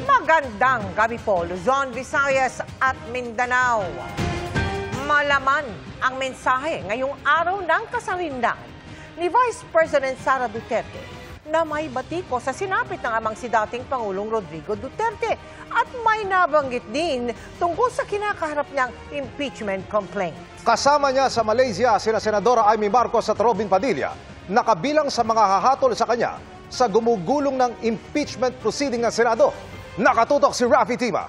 Magandang gabi po, Luzon, Visayas at Mindanao. Malaman ang mensahe ngayong araw ng kasarinlan ni Vice President Sara Duterte na may batiko sa sinapit ng amang si dating Pangulong Rodrigo Duterte at may nabanggit din tungkol sa kinakaharap niyang impeachment complaint. Kasama niya sa Malaysia sina Senadora Amy Marcos at Robin Padilla, nakabilang sa mga hahatol sa kanya sa gumugulong ng impeachment proceeding ng Senado. Nakatutok si Rafi Tima.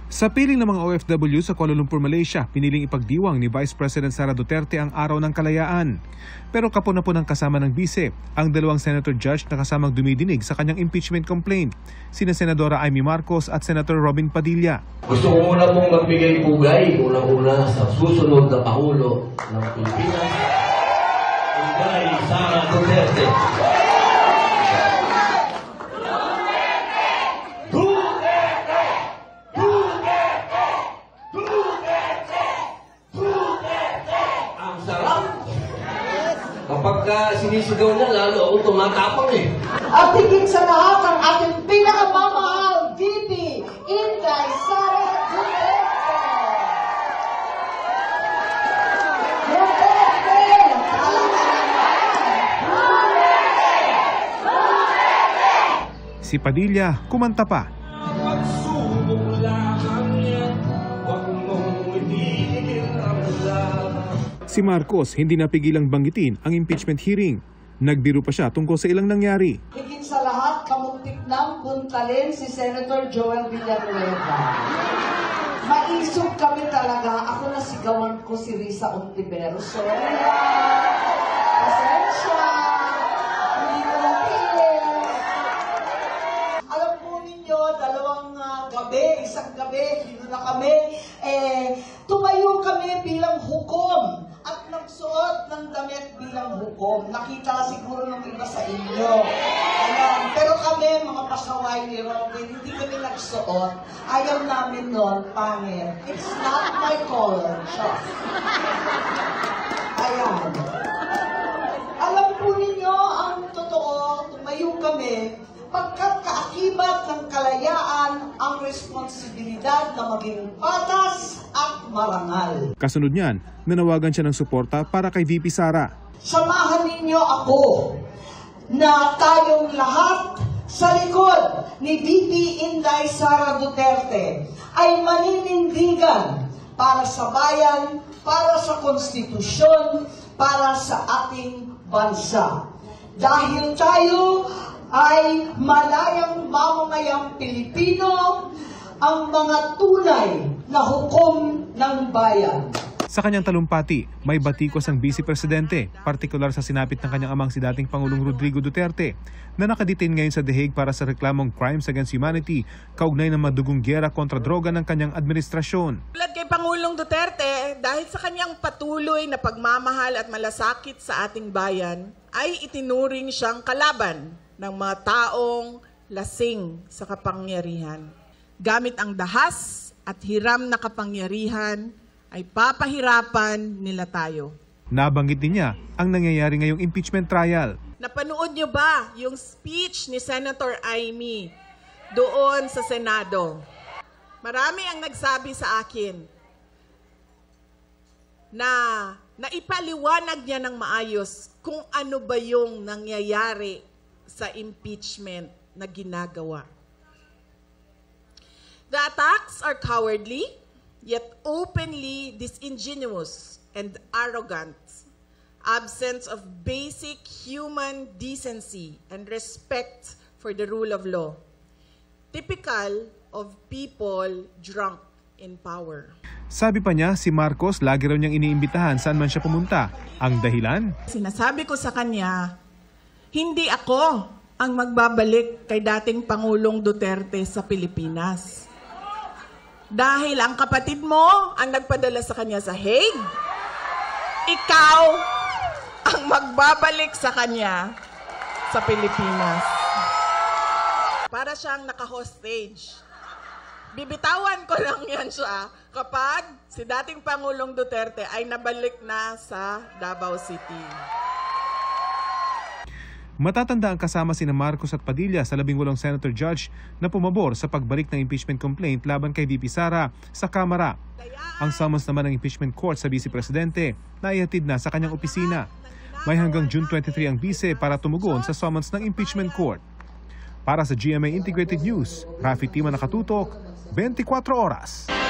Sa piling ng mga OFW sa Kuala Lumpur, Malaysia, piniling ipagdiwang ni Vice President Sara Duterte ang Araw ng Kalayaan. Pero kapon-napon ang kasama ng bise, ang dalawang senator judge na kasamang dumidinig sa kanyang impeachment complaint, sina Senadora Amy Marcos at Senator Robin Padilla. Gusto ko muna pong magbigay pugay, unang-una sa susunod na Pangulo ng Pilipinas, Inday Sara Duterte. Kapag sinisigaw niya, lalo ako tumatapang eh. At higit sa lahat ang ating pinakamamahal, VP Inday Sara Duterte. Si Padilla kumanta pa. Si Marcos hindi napigilang banggitin ang impeachment hearing. Nagbiro pa siya tungkol sa ilang nangyari. Higit sa lahat, kamuntik nang buntalin si Senator Joel Villanueva. Maisog kami talaga. Ako nasigawan ko si Risa Ontiveros. Sorry ha. Pasensya. Hindi ko napilis. Alam po ninyo, isang gabi, dito na kami, tumayo kami bilang hukom at nagsuot ng damit bilang hukom. Nakita siguro ng iba sa inyo. Ayan. Pero kami, mga pasaway ni Robin, hindi kami nagsuot. Ayaw namin nun, pangit. It's not my color. Ayan. Alam po ninyo, ang totoo, tumayo kami, pagkat kaakibat ng kalayaan ang responsibilidad na maging patas at marangal. Kasunod niyan, nanawagan siya ng suporta para kay VP Sara. Samahan ninyo ako na tayong lahat sa likod ni VP Inday Sara Duterte ay maninindigan para sa bayan, para sa konstitusyon, para sa ating bansa. Dahil tayo ay malayang mamamayang Pilipino, ang mga tunay na hukom ng bayan. Sa kanyang talumpati, may batikos ang Vice Presidente, partikular sa sinapit ng kanyang amang si dating Pangulong Rodrigo Duterte, na nakadetain ngayon sa The Hague para sa reklamong crimes against humanity, kaugnay ng madugong giyera kontra droga ng kanyang administrasyon. Tulad kay Pangulong Duterte, dahil sa kanyang patuloy na pagmamahal at malasakit sa ating bayan, ay itinuring siyang kalaban ng mga taong lasing sa kapangyarihan. Gamit ang dahas at hiram na kapangyarihan, ay papahirapan nila tayo. Nabanggit din niya ang nangyayari ngayong impeachment trial. Napanood niyo ba yung speech ni Senator Amy doon sa Senado? Marami ang nagsabi sa akin na naipaliwanag niya ng maayos kung ano ba yung nangyayari sa impeachment na ginagawa. The attacks are cowardly, yet openly disingenuous and arrogant, absence of basic human decency and respect for the rule of law, typical of people drunk in power. Sabi pa niya, si Marcos lagi raw niyang iniimbitahan saan man siya pumunta. Ang dahilan? Sinasabi ko sa kanya, hindi ako ang magbabalik kay dating Pangulong Duterte sa Pilipinas. Dahil ang kapatid mo ang nagpadala sa kanya sa Hague, ikaw ang magbabalik sa kanya sa Pilipinas. Para siyang naka-hostage. Bibitawan ko lang yan siya kapag si dating Pangulong Duterte ay nabalik na sa Davao City. Matatanda ang kasama sina Marcos at Padilla sa 18 senator judge na pumabor sa pagbalik ng impeachment complaint laban kay VP Sara sa Kamara. Ang summons naman ng impeachment court sa Vice Presidente na ihatid na sa kanyang opisina. May hanggang June 23 ang Vice para tumugon sa summons ng impeachment court. Para sa GMA Integrated News, Rafi Tima Nakatutok, 24 Oras.